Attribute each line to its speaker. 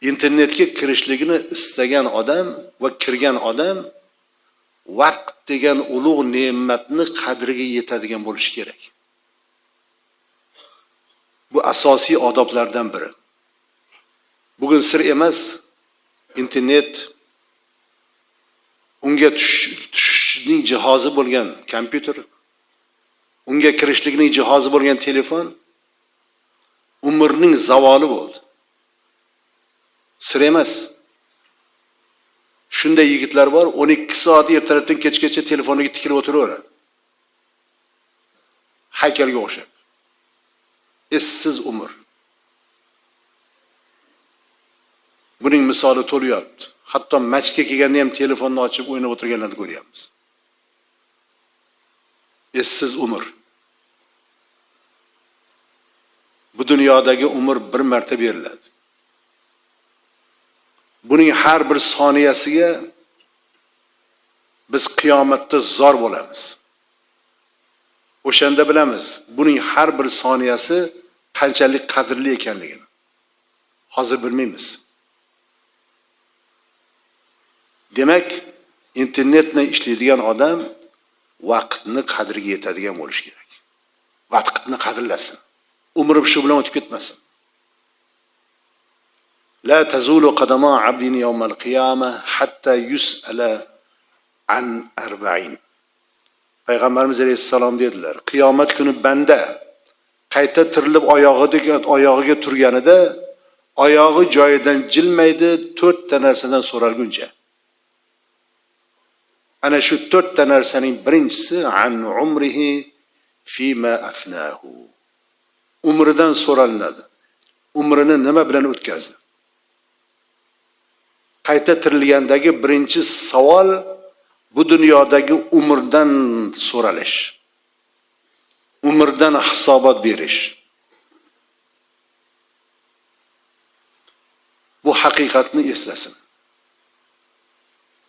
Speaker 1: internetga kirishligini istagan odam va kirgan odam vaqt degan ulug' ne'matni qadriga yetadigan bo'lishi kerak. Bu asosiy odoblardan biri. Bugun sir emas, internet unga tushishning jihozi bo'lgan kompyuter, unga kirishlikning jihozi bo'lgan telefon umrning zavoli bo'ldi. Sir emas. Shunday yigitlar bor, 12 soat ertalabdan kechgacha telefoniga tikilib o'tiraveradi. Haykalga o'xshab. Essiz umr. Buning misoli to'lyapti. Hatto masjidga kelganda ham telefonni ochib o'ynab o'tirganlarni ko'ryapmiz. Essiz umr. Bu dunyodagi umr bir marta beriladi. Buning har bir soniyasiga biz qiyomatda zor bo'lamiz. O'shanda bilamiz, buning har bir soniyasi qanchalik qadrli ekanligini. Hozir bilmaymiz. Demak, internetni ishlaydigan odam vaqtni qadriga yetadigan bo'lishi kerak. Vaqtni qadrlasin. Umri shu bilan o'tib ketmasin. La tazulu qadama 'abdin yawmal qiyamah hatta yus'ala an 40. Payg'ambarimiz alayhissalom dedilar, qiyomat kuni banda qayta tirilib oyog'iga turganida oyog'i joyidan jilmaydi 4 ta narsadan so'ralguncha. Ana shu 4 ta narsaning birinchisi an umrihi fima afnahu. Umridan so'ralinadi. Umrini nima bilan o'tkazdi? Qayta tirilgandagi birinchi savol bu dunyodagi umrdan so'ralish. Umrdan hisobot berish. Bu haqiqatni eslasin.